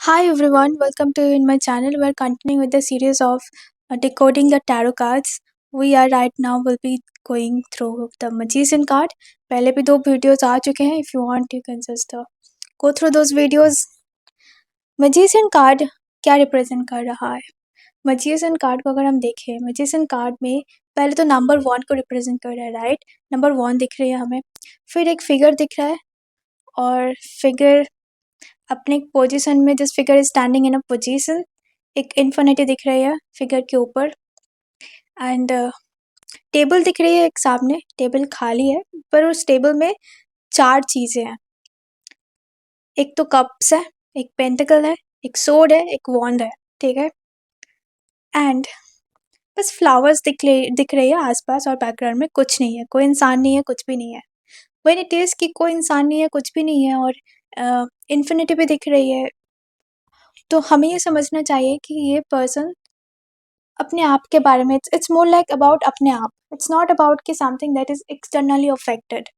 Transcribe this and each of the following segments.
Hi everyone, welcome to in my channel. We're continuing with the series of decoding the tarot cards. We are right now will be going through the magician card. पहले भी दो videos आ चुके हैं. If you want, you can just go through those videos. Magician card क्या represent कर रहा है? Magician card को अगर हम देखें, Magician card में पहले तो नंबर 1 को represent कर रहा है, राइट? नंबर 1 दिख रही है हमें. फिर एक फिगर दिख रहा है और फिगर अपने पोजीशन में this figure is standing in a position. एक इन्फिनिटी दिख रही है फिगर के ऊपर एंड टेबल दिख रही है एक सामने. टेबल खाली है पर उस टेबल में 4 चीजें हैं. एक तो कप्स है, एक पेंटिकल है, एक सोर्ड है, एक वॉन्ड है. ठीक है. एंड बस फ्लावर्स दिख रही है आसपास और बैकग्राउंड में कुछ नहीं है. कोई इंसान नहीं है, कुछ भी नहीं है. व्हेन इट इज कि कोई इंसान नहीं है, कुछ भी नहीं है और इन्फिनिटी भी दिख रही है, तो हमें ये समझना चाहिए कि ये पर्सन अपने आप के बारे में इट्स मोर लाइक अबाउट अपने आप. इट्स नॉट अबाउट कि something that is externally affected.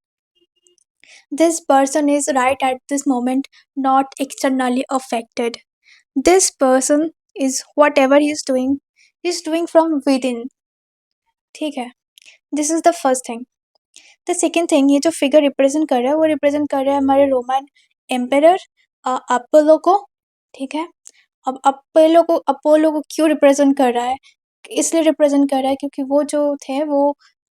This person is right at this moment not externally affected. This person is what ever he is doing from with in. ठीक है. This is the first thing. The second thing, ये जो figure represent कर रहा है वो represent कर रहा है हमारे रोमन एम्पेरर अपोलो को. ठीक है. अब अपोलो को क्यों रिप्रेजेंट कर रहा है? इसलिए रिप्रेजेंट कर रहा है क्योंकि वो जो थे वो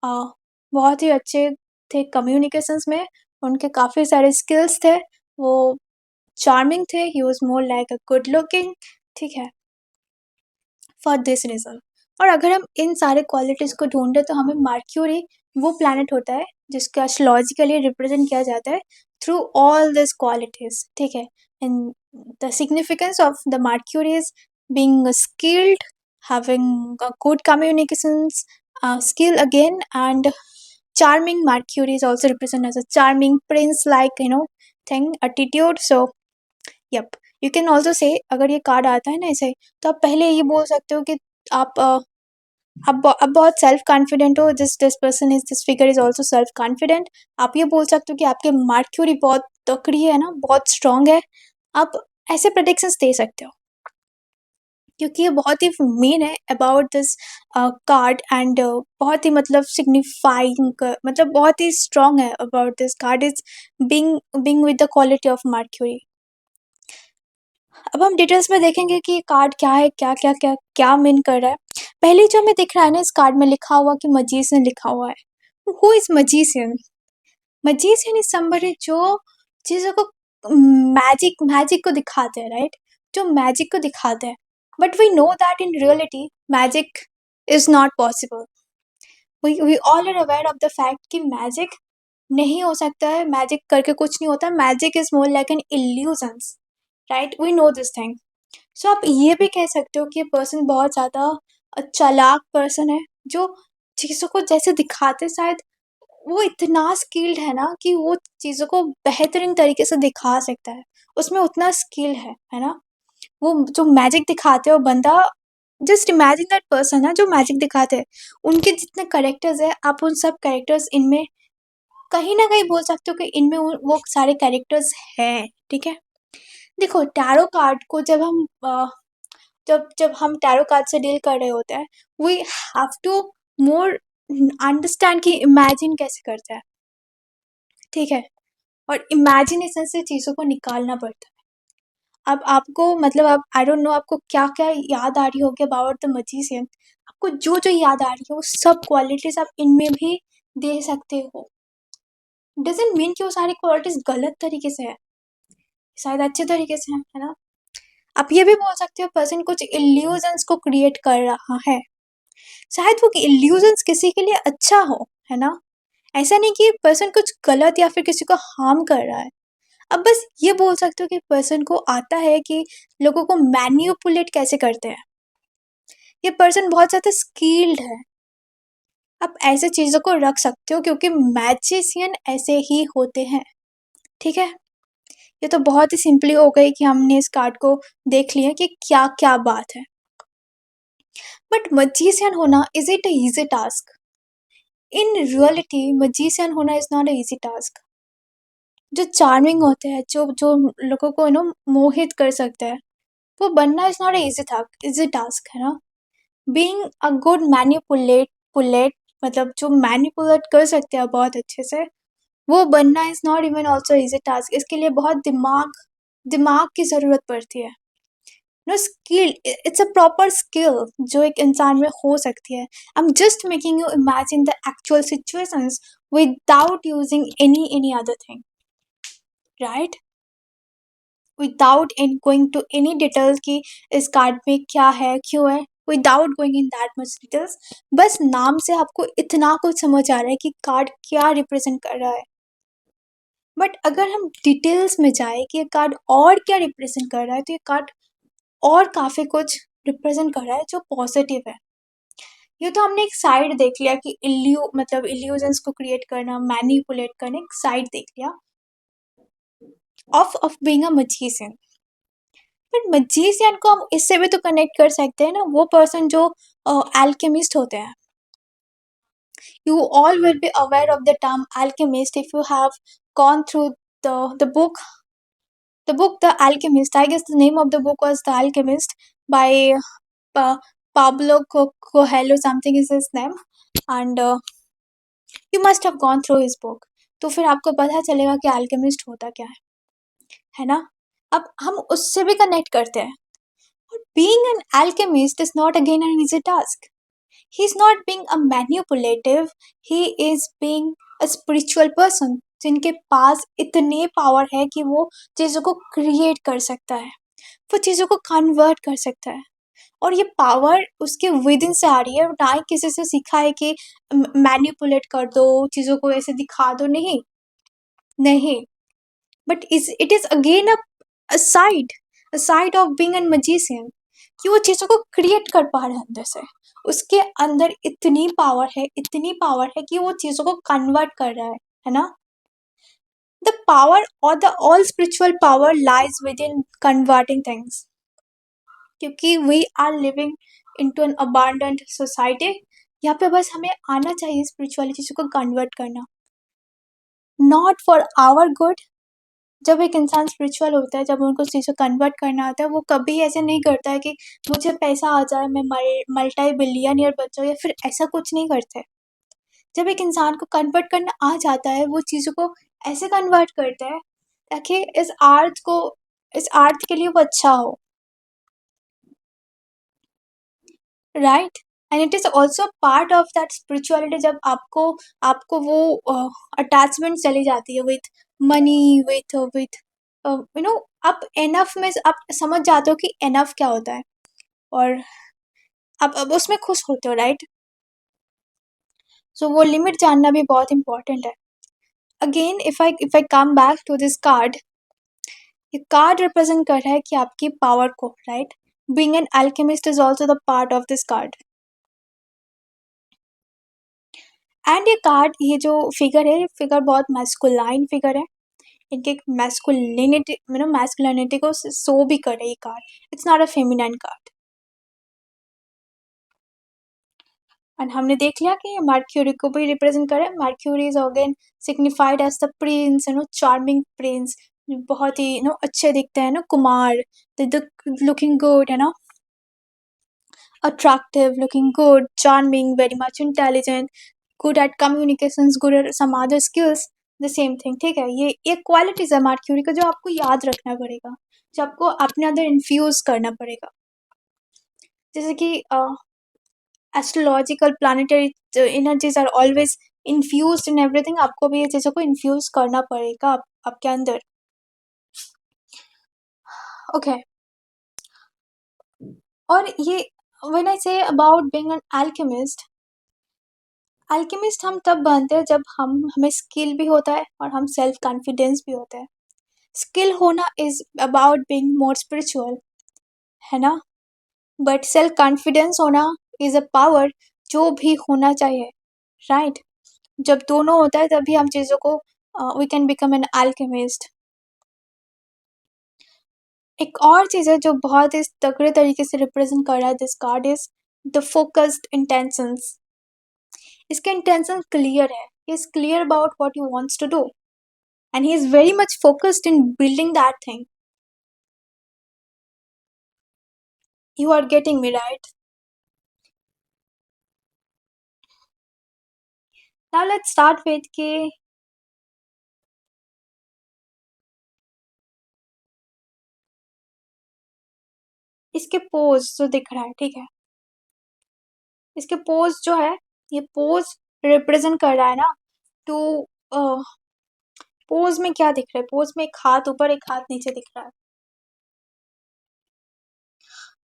बहुत ही अच्छे थे कम्युनिकेशंस में. उनके काफ़ी सारे स्किल्स थे. वो चार्मिंग थे. He was more like a good looking. ठीक है. For this reason. और अगर हम इन सारे क्वालिटीज़ को ढूंढे तो हमें मर्क्यूरी वो प्लैनेट होता है जिसका एस्ट्रोलॉजिकली रिप्रेजेंट किया जाता है थ्रू ऑल दिस क्वालिटीज़. ठीक है. And the significance of the mercury is being skilled, having a good communications skill again, and charming. Mercury is also represented as a charming prince like thing, attitude. So yep, you can also say अगर ये card आता है ना ऐसे, तो आप पहले ये बोल सकते हो कि आप आप बहुत सेल्फ कॉन्फिडेंट हो. This figure is also self confident. आप ये बोल सकते हो कि आपके मर्क्यूरी बहुत तकड़ी है ना, बहुत स्ट्रांग है. आप ऐसे प्रेडिक्शंस दे सकते हो क्योंकि ये बहुत ही मेन है अबाउट दिस कार्ड एंड बहुत ही मतलब सिग्निफाइंग, मतलब बहुत ही स्ट्रॉन्ग है about this card is being with the quality of mercury. अब हम डिटेल्स में देखेंगे कि ये कार्ड क्या है, क्या क्या क्या क्या मीन कर रहा है. पहले जो हमें दिख रहा है ना, इस कार्ड में लिखा हुआ कि मजीशियन लिखा हुआ है. Who is magician? Magician is somebody जो चीज़ों को मैजिक मैजिक को दिखाते हैं, राइट? जो मैजिक को दिखाते हैं. But we know that in reality magic is not possible. We all are aware of the fact कि मैजिक नहीं हो सकता है. मैजिक करके कुछ नहीं होता. Magic is more like an illusions, right? We know this thing. So आप ये भी कह सकते हो कि ये पर्सन बहुत ज़्यादा चालाक पर्सन है जो चीज़ों को जैसे दिखाते, शायद वो इतना स्किल्ड है ना कि वो चीज़ों को बेहतरीन तरीके से दिखा सकता है. उसमें उतना स्किल है ना. वो जो मैजिक दिखाते हैं वो बंदा, जस्ट इमेजिन दैट पर्सन है जो मैजिक दिखाते हैं. उनके जितने कैरेक्टर्स है, आप उन सब कैरेक्टर्स इनमें कहीं ना कहीं बोल सकते हो कि इनमें वो सारे कैरेक्टर्स हैं. ठीक है. देखो, टैरो कार्ड को जब जब हम टैरो कार्ड से डील कर रहे होते हैं, we have to more understand कि इमेजिन कैसे करते हैं. ठीक है. और इमेजिनेशन से चीज़ों को निकालना पड़ता है. अब आपको मतलब आप आई डोंट नो आपको क्या क्या याद आ रही होगी अबाउट द मजीशियन. आपको जो जो याद आ रही है वो सब क्वालिटीज आप इनमें भी दे सकते हो. डजेंट मीन कि वो सारी क्वालिटीज गलत तरीके से है, शायद अच्छे तरीके से है ना. आप ये भी बोल सकते हो पर्सन कुछ इल्यूजन्स को क्रिएट कर रहा है. शायद वो इल्यूजन्स किसी के लिए अच्छा हो, है ना. ऐसा नहीं कि पर्सन कुछ गलत या फिर किसी को हार्म कर रहा है. अब बस ये बोल सकते हो कि पर्सन को आता है कि लोगों को मैनिपुलेट कैसे करते हैं. ये पर्सन बहुत ज़्यादा स्किल्ड है. आप ऐसे चीज़ों को रख सकते हो क्योंकि मैजिशियन ऐसे ही होते हैं. ठीक है. ये तो बहुत ही सिंपली हो गई कि हमने इस कार्ड को देख लिया कि क्या क्या बात है. बट मजीशियन होना, is it a easy task? In reality magician होना is not a easy task. जो चार्मिंग होते हैं, जो जो लोगों को मोहित कर सकता है, वो बनना इज नॉट इजी टास्क, है ना। बीइंग अ गुड पुलेट मतलब जो मैनिपुलेट कर सकते हैं बहुत अच्छे से, वो बनना is not even also easy task. इसके लिए बहुत दिमाग दिमाग की जरूरत पड़ती है। No skill, it's a proper skill जो एक इंसान में हो सकती है। I am just making you imagine the actual situations without using any other thing, right. Without in going to any details कि इस कार्ड में क्या है क्यों है, without going in that much details, बस नाम से आपको इतना कुछ समझ आ रहा है कि कार्ड क्या रिप्रेजेंट कर रहा है। बट अगर हम डिटेल्स में जाए कि ये कार्ड और क्या रिप्रेजेंट कर रहा है, तो ये कार्ड और काफी कुछ रिप्रेजेंट कर रहा है जो पॉजिटिव है। ये तो हमने एक साइड देख लिया कि मतलब इल्यूजन्स को क्रिएट करना, मैनिपुलेट करना, एक साइड देख लिया ऑफ बीइंग अ मजीशियन। बट मजीशियन को हम इससे भी तो कनेक्ट कर सकते हैं ना, वो पर्सन जो एल्केमिस्ट होते हैं। You all will be aware of the term alchemist if you have gone through the book. The book The Alchemist. I guess the name of the book was The Alchemist by Pa- Pablo Coelho. Something is his name, and you must have gone through his book. तो फिर आपको पता चलेगा कि alchemist होता क्या है ना। अब हम उससे भी कनेक्ट करते हैं। Being an alchemist is not again an easy task. He's not being a manipulative, he is being a spiritual person जिनके पास इतने पावर है कि वो चीज़ों को क्रिएट कर सकता है, वो चीज़ों को कन्वर्ट कर सकता है। और ये पावर उसके विद इन से आ रही है, ना ही किसी से सीखा है कि मैनिपुलेट कर दो, चीज़ों को ऐसे दिखा दो, नहीं नहीं। But it is again a side of being an magician कि वो चीज़ों को क्रिएट कर पा रहा है अंदर से। उसके अंदर इतनी पावर है कि वो चीज़ों को कन्वर्ट कर रहा है ना। द पावर और the all spiritual power lies within converting things, क्योंकि we are living into an abundant society. यहाँ पे बस हमें आना चाहिए स्पिरिचुअलिटी को कन्वर्ट करना, नॉट फॉर आवर गुड। जब एक इंसान स्पिरिचुअल होता है, जब उनको उस चीज़ को कन्वर्ट करना होता है, वो कभी ऐसे नहीं करता है कि मुझे पैसा आ जाए, मैं मल्टी बिलियनियर बन जाऊँ, या फिर ऐसा कुछ नहीं करते। जब एक इंसान को कन्वर्ट करना आ जाता है, वो चीज़ों को ऐसे कन्वर्ट करता है ताकि इस अर्थ के लिए वो अच्छा हो, right. And it is also part of that spirituality. जब आपको आपको वो अटैचमेंट चली जाती है with money, with you know, आप एनफ में आप समझ जाते हो कि एनफ क्या होता है, और आप अब उसमें खुश होते हो, राइट। सो वो लिमिट जानना भी बहुत इंपॉर्टेंट है। Again if I come back to this card, ये कार्ड रिप्रेजेंट कर रहा है कि आपकी पावर को, right. Being an alchemist is also the part of this card. And ये जो फिगर है, ये फिगर बहुत मैस्कुलाइन फिगर है। इनके मैस्कुलिनिटी को शो भी कर रही card. It's not a feminine card. And हमने देख लिया कि मर्क्यूरी को भी रिप्रेजेंट करे। Mercury is again signified as the prince, charming prince, बहुत ही अच्छे दिखते हैं कुमार, लुकिंग गुड, है ना, attractive, looking good, charming, very much intelligent, good at communications, good at some other skills, the same thing. ठीक है, ये क्वालिटीज है मर्क्यूरी का जो आपको याद रखना पड़ेगा, जो आपको अपने अंदर इन्फ्यूज करना पड़ेगा। जैसे कि astrological planetary energies are always infused in everything. आपको भी ये चीज़ों को इन्फ्यूज करना पड़ेगा आपके अंदर। ओके और ये when I say about being an alchemist हम तब बनते हैं जब हमें स्किल भी होता है और हम सेल्फ कॉन्फिडेंस भी होता है। स्किल होना is about being more spiritual, है ना। बट सेल्फ कॉन्फिडेंस होना इज अ पावर जो भी होना चाहिए, राइट। जब दोनों होता है तभी हम चीज़ों को we can become an alchemist. एक और चीज़ है जो बहुत इस तगड़े तरीके से रिप्रेजेंट कर रहा है this card is the focused intentions. इसके इंटेंशन क्लियर है, he is clear about what he wants to do and he is very much focused in building that thing. You are getting me right. Now let's start with कि इसके pose जो दिख रहा है, ठीक है, इसके पोज जो है, ये पोज रिप्रेजेंट कर रहा है ना टू पोज में क्या दिख रहा है, पोज में एक हाथ ऊपर एक हाथ नीचे दिख रहा है।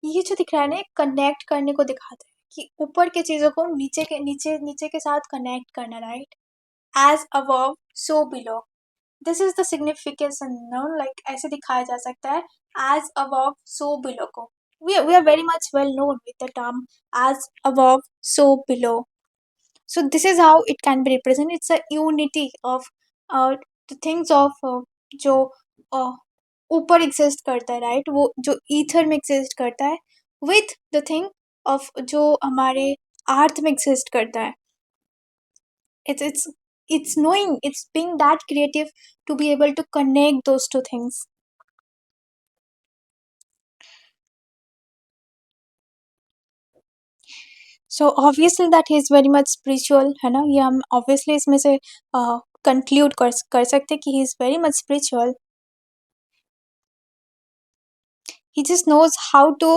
ये जो दिख रहा है ना, कनेक्ट करने को दिखाता है कि ऊपर के चीजों को नीचे के साथ कनेक्ट करना, right. As above so below, this is the significance, no like ऐसे दिखाया जा सकता है, एज अबव सो बिलो को। we are very much well known with the term as above so below. So this is how it can be represented. It's a unity of the things of जो uh, ऊपर exist करता है, right, वो जो ether में exist करता है with the thing of जो हमारे अर्थ में एग्जिस्ट करता है। It's knowing, it's being that creative to be able to connect those two things. So obviously that he is very much spiritual, है ना, ये हम obviously इसमें से conclude कर सकते हैं कि he is very much spiritual. He just knows how to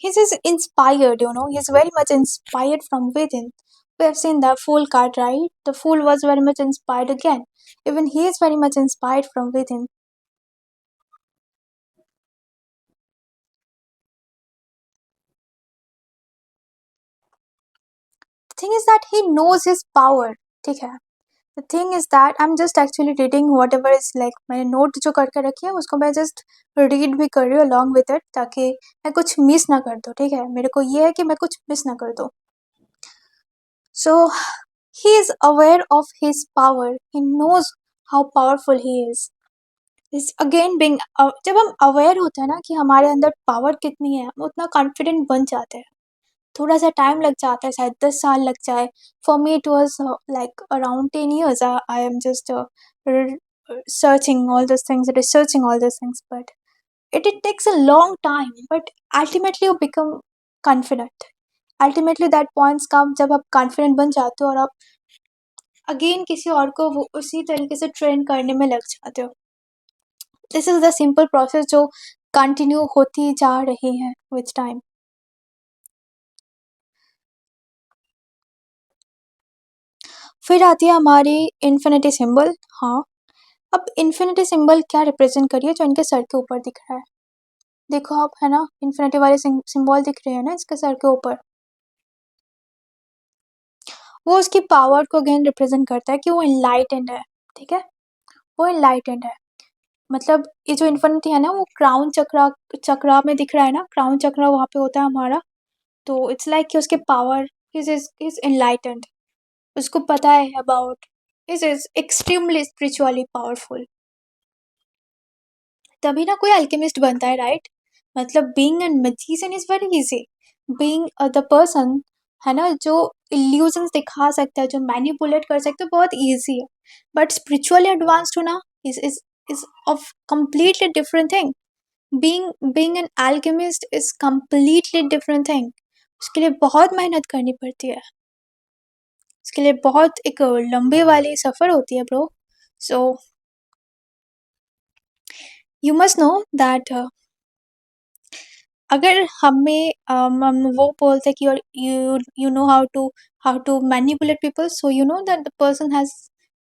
he's just inspired, you know, he's very much inspired from within. We have seen the fool card, right? The fool was very much inspired again. Even he is very much inspired from within. The thing is that he knows his power, ठीक है। The thing is that I'm just actually reading whatever is like, मैंने note जो करके रखी है उसको मैं just read भी कर रही हूँ along with it, ताकि मैं कुछ मिस ना कर दूँ, ठीक है। मेरे को ये है कि मैं कुछ मिस ना कर दूँ। So he is aware of his power, he knows how powerful he is. This again being जब हम अवेयर होते हैं ना कि हमारे अंदर पावर कितनी है, हम उतना कॉन्फिडेंट बन जाते हैं। थोड़ा सा टाइम लग जाता है, शायद 10 साल लग जाए। For me it was like around 10 years. I am just searching all those things, researching all those things, but it takes a long time, but ultimately you become confident. Ultimately that points come जब आप confident बन जाते हो और आप again किसी और को वो उसी तरीके से ट्रेन करने में लग जाते हो। This is the simple process जो कंटिन्यू होती जा रही है विथ टाइम। फिर आती है हमारी इन्फिनिटी सिंबल। हाँ, अब इन्फिनिटी सिंबल क्या रिप्रेजेंट करिए जो इनके सर के ऊपर दिख रहा है। देखो आप, है ना, इन्फिनिटी वाले सिंबल दिख रहे हैं ना इसके सर के ऊपर, वो उसकी पावर को अगेन रिप्रेजेंट करता है कि वो इनलाइटेंड है, ठीक है, वो इनलाइटेंड है। मतलब ये जो इन्फिनिटी है ना, वो क्राउन चक्रा में दिख रहा है ना, क्राउन चक्रा वहाँ पे होता है हमारा, तो इट्स लाइक कि उसके पावर इज इनलाइटेंड, उसको पता है about, is extremely spiritually powerful. तभी ना कोई अल्केमिस्ट बनता है, राइट। मतलब being an magician is very easy, being the person, है ना, जो इल्यूजन्स दिखा सकता है, जो मैनिपुलेट कर सकता है, बहुत इजी है। बट स्पिरिचुअली एडवांस्ड होना is of completely different thing. Being an alchemist is completely different thing. उसके लिए बहुत मेहनत करनी पड़ती है, उसके लिए बहुत एक लंबे वाली सफर होती है bro. So you must know that अगर हमें हम वो बोलते हैं कि you know how to manipulate people, so you know that the person has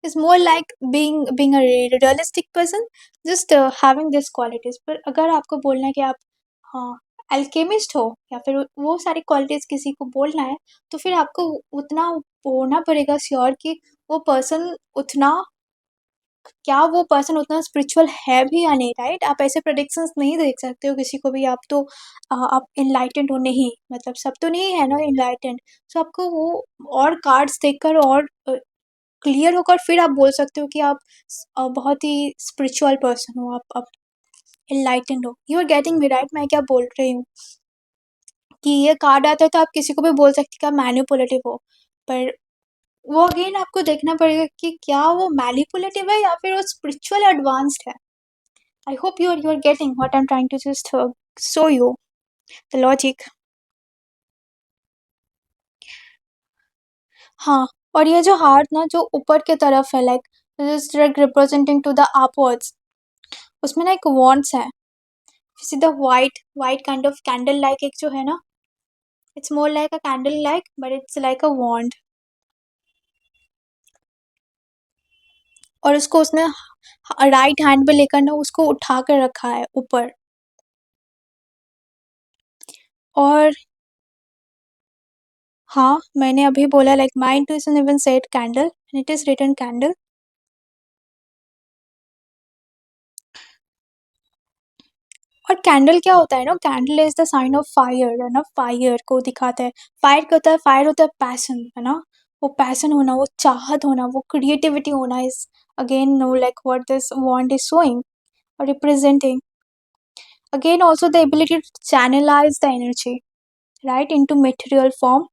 is more like being a realistic person, just having these qualities. पर अगर आपको बोलना है कि आप हाँ अल्केमिस्ट हो या फिर वो सारी क्वालिटीज किसी को बोलना है, तो फिर आपको उतना होना पड़ेगा श्योर कि वो पर्सन उतना, क्या वो पर्सन उतना स्पिरिचुअल है भी या नहीं, राइट। आप ऐसे प्रेडिक्शंस नहीं देख सकते हो किसी को भी, आप तो आप इनलाइटेंड हो नहीं, मतलब सब तो नहीं है ना इनलाइटेंड। सो आपको वो और कार्ड्स देखकर और क्लियर होकर फिर आप बोल सकते हो कि आप बहुत ही स्पिरिचुअल पर्सन हो, आप इनलाइटेंड हो। You are getting me right, मैं क्या बोल रही हूँ कि ये कार्ड आता है तो आप किसी को भी बोल सकते कि आप मैनिपुलेटिव हो, पर वो अगेन आपको देखना पड़ेगा कि क्या वो मैनिपुलेटिव है या फिर वो स्पिरिचुअल एडवांस्ड है। I hope you are getting what I'm trying to just show you. The logic. हाँ, और ये जो हार्ट ना जो ऊपर की तरफ है, like this representing to the upwards, उसमें ना एक वॉन्ड्स है। See the white kind of candle like एक जो है ना, it's more like a candle like but it's like a wand. और उसको उसने राइट हैंड पे लेकर ना उसको उठा कर रखा है ऊपर। और हाँ, मैंने अभी बोला like my intuition even said candle and it is written candle. और कैंडल क्या होता है ना, candle is the sign of fire है ना, फायर को दिखाता है। फायर क्या होता है, फायर होता है पैशन है ना, वो पैशन होना, वो चाहत होना, वो क्रिएटिविटी होना is again know like what this want is showing or representing. Again, also the ability to channelize the energy, right, into material form.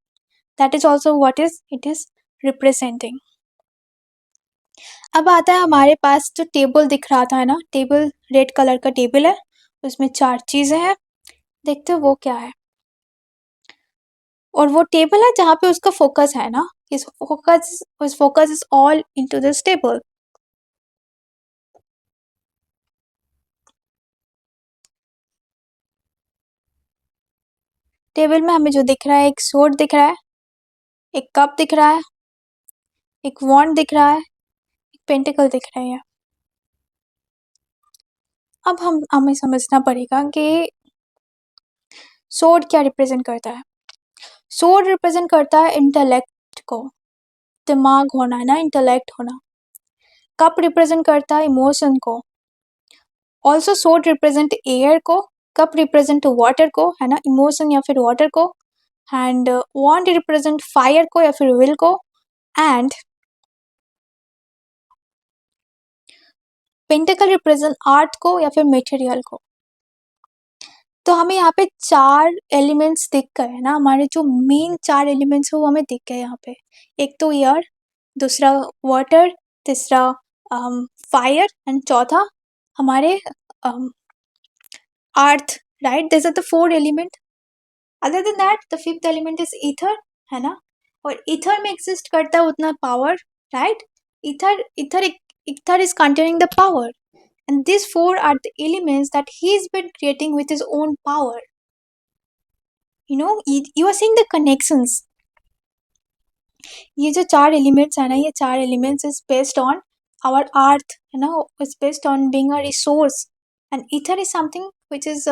That is also what is it is representing. अब आता है हमारे पास जो table दिख रहा था ना, table red colour का टेबल है, उसमें 4 चीजें हैं। देखते हो वो क्या है। और वो टेबल है जहाँ पे उसका फोकस है ना, his focus is all into this table. Table में हमें जो दिख रहा है, एक sword दिख रहा है, एक कप दिख रहा है, एक wand दिख रहा है, एक पेंटिकल दिख रहा है। अब हमें समझना पड़ेगा कि sword क्या रिप्रेजेंट करता है। sword रिप्रेजेंट करता है इंटेलेक्ट को, दिमाग होना है ना, इंटेलेक्ट होना। कप रिप्रेजेंट करता है इमोशन को। ऑल्सो sword रिप्रेजेंट एयर को, कप रिप्रेजेंट वाटर को है ना, इमोशन या फिर वाटर को। एंड wand रिप्रेजेंट फायर को या फिर विल को। एंड पेंटिकल रिप्रेजेंट आर्ट को या फिर मटेरियल को। तो हमें यहाँ पे 4 एलिमेंट्स दिख गए है ना, हमारे जो मेन 4 एलिमेंट्स है वो हमें दिख गए यहाँ पे। एक तो एयर, दूसरा वाटर, तीसरा फायर एंड चौथा हमारे earth, right. This are the 4 element. Other than that the 5th element is ether है ना, और ईथर में एग्जिस्ट करता है उतना power, right. Ether ether ether is containing the power, and these 4 are the elements that he's been creating with his own power. You know, you are seeing the connections. ये जो 4 elements है ना, ये 4 elements is based on our earth, you know, it's based on being a resource, and ether is something which is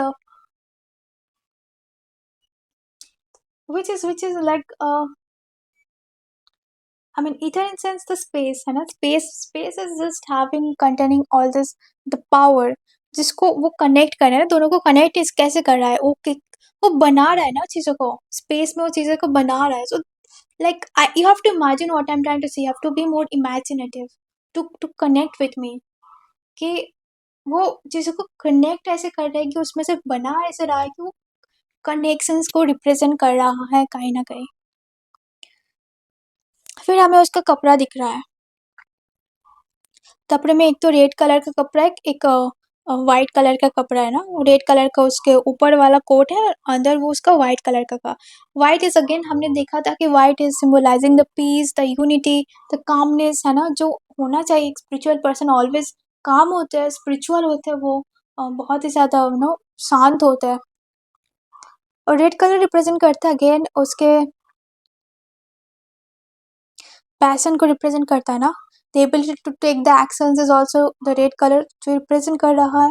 like I mean, ether in sense the space है ना, space is just having containing all this the power, जिसको वो connect कर रहा है, दोनों को connect इस कैसे कर रहा है, वो बना रहा है ना चीजों को, स्पेस में वो चीजों को बना रहा है। सो like you have to imagine what I'm trying to say, you have to be more imaginative to connect with me, कि वो चीजों को कनेक्ट ऐसे कर रहा है कि उसमें से बना ऐसे रहा है कि वो कनेक्शंस को रिप्रेजेंट कर रहा है कहीं ना कहीं। फिर हमें उसका कपड़ा दिख रहा है, कपड़े में एक तो रेड कलर का कपड़ा है, एक वाइट कलर का कपड़ा है ना, रेड कलर का उसके ऊपर वाला कोट है, अंदर वो उसका वाइट कलर का। वाइट इज अगेन हमने देखा था कि white is symbolising the peace, the unity, the commonness है ना, जो होना चाहिए। एक स्पिरिचुअल पर्सन ऑलवेज काम होते हैं, स्पिरिचुअल होते हैं, वो बहुत ही ज्यादा शांत होता है। और रेड कलर रिप्रेजेंट करता है अगेन उसके पैशन को रिप्रेजेंट करता है ना, the ability to take the actions is also the red colour जो रिप्रेजेंट कर रहा है।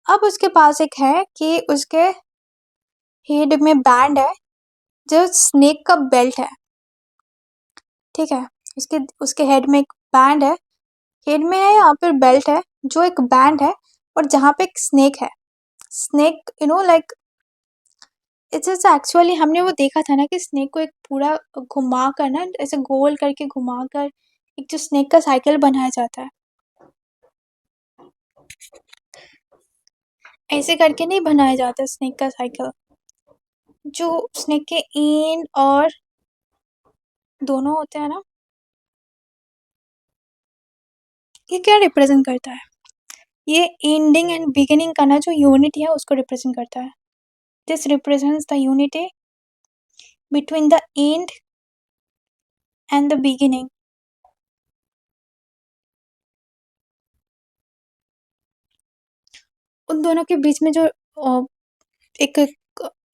अब उसके पास एक है कि उसके हेड में बैंड है जो स्नेक का बेल्ट है, ठीक है। उसके उसके हेड में एक बैंड है, हेड में है, यहाँ पर बेल्ट है जो एक बैंड है, और जहाँ पे एक स्नेक है। Snake like it's is actually हमने वो देखा था ना कि स्नेक को एक पूरा घुमा कर ना, ऐसे गोल करके घुमा कर एक जो स्नेक का साइकिल बनाया जाता है, ऐसे करके नहीं बनाया जाता स्नेक का साइकिल। जो स्नेक के एंड और दोनों होते हैं ना, ये क्या रिप्रेजेंट करता है। ये एंडिंग एंड बिगिनिंग का ना जो यूनिट है उसको रिप्रेजेंट करता है. This represents the unity between the end and the beginning. उन दोनों के बीच में जो एक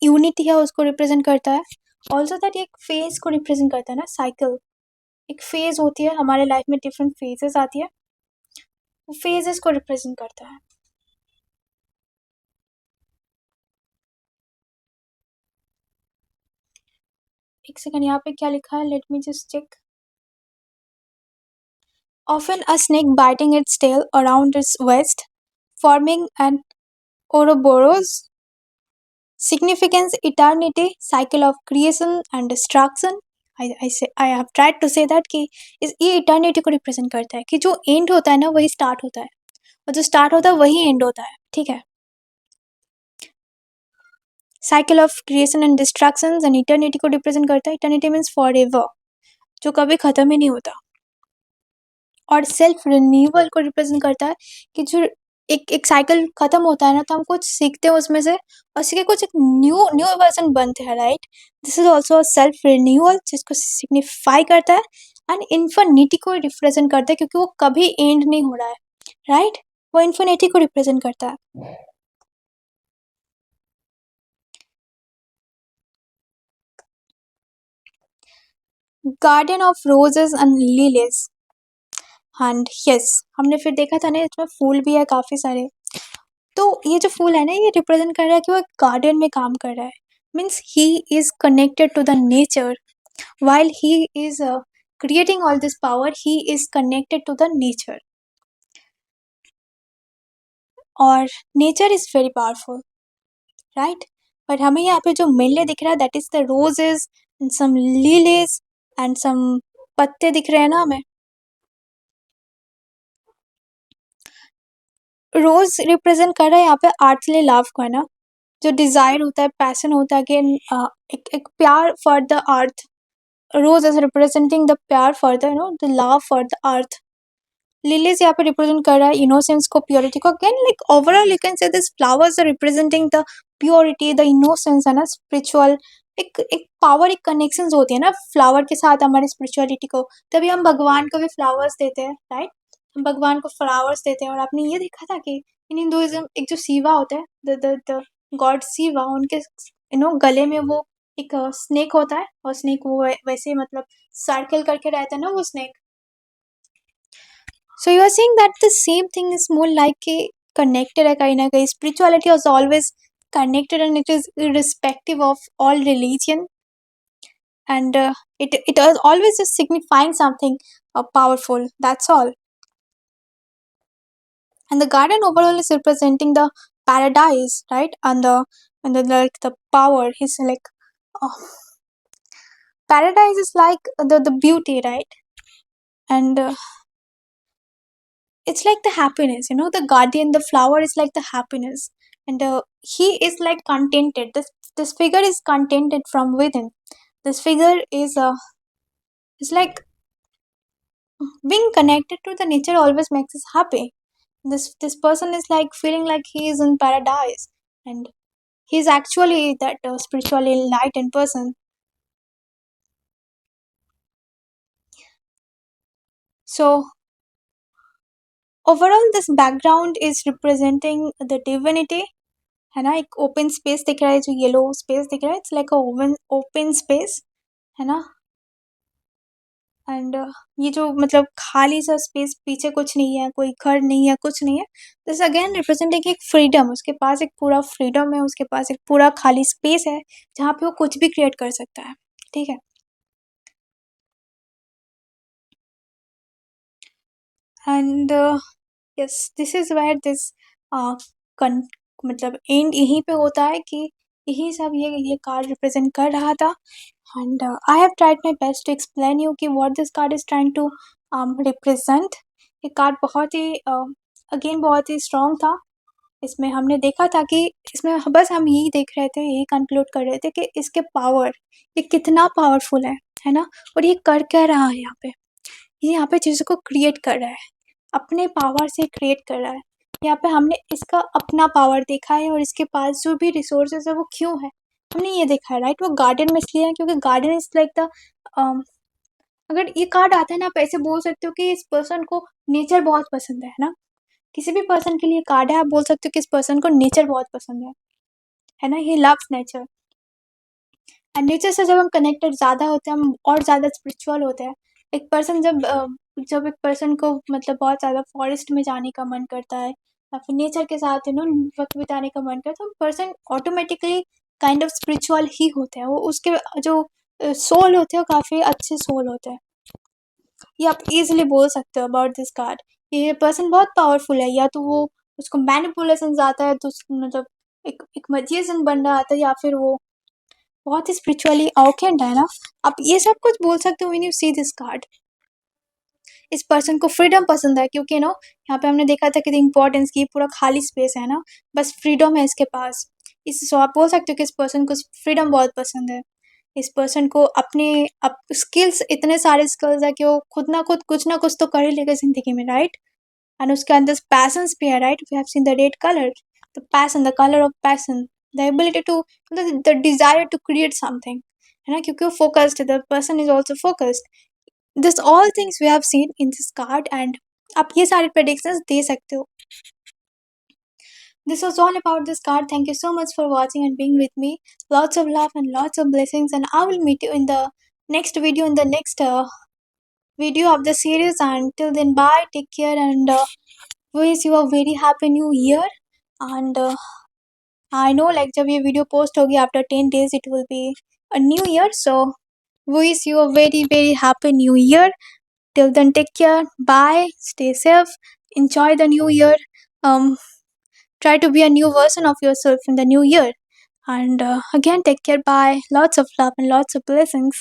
यूनिटी है उसको रिप्रेजेंट करता है. ऑल्सो दैट एक फेज को रिप्रेजेंट करता है ना, साइकिल. एक फेज होती है हमारे लाइफ में, डिफरेंट फेजेस आती है, वो फेजेस को रिप्रेजेंट करता है. एक सेकंड, यहाँ पे क्या लिखा है, let me just check. Often a snake biting its tail around its waist, forming an Ouroboros. Significance: eternity, cycle of creation and destruction. I have tried to say that कि ये इटर्निटी को represent करता है कि जो and होता है ना वही स्टार्ट होता है, और जो स्टार्ट होता है वही एंड होता है. ठीक है. Cycle of creation and destruction and eternity को रिप्रेजेंट करता है. इटर्निटी मीन्स फॉर एवर, जो कभी खत्म ही नहीं होता. और सेल्फ रिन्यूअल को रिप्रेजेंट करता है कि जो एक साइकिल खत्म होता है ना तो हम कुछ सीखते हैं उसमें से, और सीख के कुछ एक न्यू न्यू वर्जन बनते हैं. Right. This is also self renewal, जिसको सिग्निफाई करता है. एंड इन्फिनिटी को रिप्रेजेंट करता है क्योंकि वो कभी एंड नहीं हो रहा है. राइट. वो इन्फिनिटी को रिप्रेजेंट करता है. Garden of roses and lilies. And yes, हमने फिर देखा था ना इसमें फूल भी है काफी सारे. तो ये जो फूल है ना ये रिप्रेजेंट कर रहा है कि वो एक गार्डन में काम कर रहा है. Means he is connected to the nature. while he is creating all this power, he is connected to the nature. और nature is very powerful. Right. But हमें यहाँ पे जो मेनली दिख रहा है that is the roses and some lilies and some पत्ते दिख रहे हैं ना हमें. रोज रिप्रेजेंट कर रहा है यहाँ पे आर्थली लव को, है ना. जो डिजायर होता है, पैशन होता है, अगेन एक प्यार for the earth. Rose is representing the प्यार for the the love for the earth. Lilies यहाँ पे रिप्रेजेंट कर रहा है इनोसेंस को, प्योरिटी को. Again like overall you can say this flowers are representing the purity, the innocence, है ना, स्पिरिचुअल. एक पावर, एक कनेक्शंस होती है ना फ्लावर के साथ हमारी स्पिरिचुअलिटी को. तभी हम भगवान को भी फ्लावर्स देते हैं. राइट. हम भगवान को फ्लावर्स देते हैं. और आपने ये देखा था कि इन हिंदुइज्म एक जो शिवा होता है, द गॉड शिवा, उनके गले में वो एक स्नेक होता है. और स्नेक वो वैसे मतलब सर्कल करके रहता है ना वो snake. So you are saying that the same thing is more like a connected है कहीं ना कहीं. Spirituality was always connected and it is irrespective of all religion, and it was always just signifying something powerful. That's all. And the garden overall is representing the paradise, right? And the like the power is like uh, paradise is like the beauty, right? And it's like the happiness, the guardian, the flower is like the happiness. And he is like contented. This figure is contented from within. This figure is like being connected to the nature always makes us happy. This person is like feeling like he is in paradise, and he's actually that spiritually enlightened person. So overall this background is representing the divinity, है ना. एक open space दिख रहा है, जो yellow space दिख रहा है, इट्स लाइक ओपन स्पेस, है ना. एंड ये जो मतलब खाली सा स्पेस, पीछे कुछ नहीं है, कोई घर नहीं है, कुछ नहीं है. दिस अगेन रिप्रेजेंटिंग एक फ्रीडम. उसके पास एक पूरा फ्रीडम है, उसके पास एक पूरा खाली स्पेस है जहाँ पे वो कुछ भी क्रिएट कर सकता है. ठीक है. And yes, this is where this मतलब एंड यहीं पे होता है कि यही सब ये कार्ड रिप्रेजेंट कर रहा था. And I have tried my best to explain you कि what this card is trying to represent. ये कार्ड बहुत ही अगेन बहुत ही स्ट्रॉन्ग था. इसमें हमने देखा था कि इसमें बस हम यही देख रहे थे, यही कंक्लूड कर रहे थे कि इसके पावर, ये कितना पावरफुल है ना. और ये कर क्या रहा है यहाँ पे, ये यहाँ पे चीज़ों को क्रिएट कर रहा है, अपने पावर से क्रिएट कर रहा है. यहाँ पे हमने इसका अपना पावर देखा है और इसके पास जो भी रिसोर्सेज है वो क्यों है, हमने ये देखा है राइट। वो गार्डन में इसलिए है क्योंकि गार्डन इज लाइक द, अगर ये कार्ड आता है ना, आप ऐसे बोल सकते हो कि इस पर्सन को नेचर बहुत पसंद है ना। किसी भी पर्सन के लिए कार्ड है, आप बोल सकते हो कि इस पर्सन को नेचर बहुत पसंद है ना, he loves nature. And nature से जब हम कनेक्टेड ज़्यादा होते हैं, हम और ज़्यादा स्पिरिचुअल होते हैं। एक पर्सन जब एक पर्सन को मतलब बहुत ज़्यादा फॉरेस्ट में जाने का मन करता है या फिर नेचर के साथ वक्त बिताने का मन करता है, तो person automatically kind of spiritual ही होते हैं। वो उसके जो सोल होते हैं वो काफ़ी अच्छे सोल होते हैं। ये आप इजीली बोल सकते हो अबाउट दिस कार्ड। ये पर्सन बहुत पावरफुल है, या तो वो उसको मैनिपुलेशन आता है, तो मतलब एक मजिशियन बन रहा आता है, या फिर वो बहुत ही स्पिरिचुअली अवेकेंड है ना। आप ये सब कुछ बोल सकते हो when you see this card. इस पर्सन को फ्रीडम पसंद है, क्योंकि यहाँ पे हमने देखा था कि इम्पोर्टेंस की पूरा खाली स्पेस है ना, बस फ्रीडम है इसके पास। सो आप बोल सकते हो कि इस पर्सन को फ्रीडम बहुत पसंद है। इस पर्सन को अपने स्किल्स, इतने सारे स्किल्स है कि वो खुद ना कुछ तो कर ही लेगा जिंदगी में, राइट। एंड उसके अंदर पैशंस भी है, right. We have seen the red colour, the passion, the colour of passion, the ability to, the desire to create something, है ना, क्योंकि वो फोकस्ड है। The person is also focused. This all things we have seen in this card, and आप ये सारे predictions दे सकते हो। This was all about this card. Thank you so much for watching and being with me. Lots of love and lots of blessings, and I will meet you in the next video, in the next video of the series. Until then, bye, take care, and wish you a very happy new year. And I know like जब ये video post होगी after 10 days it will be a new year, so wish you a very happy new year. Till then, take care, bye, stay safe, enjoy the new year. um Try to be a new version of yourself in the new year. And again, take care, bye, lots of love and lots of blessings.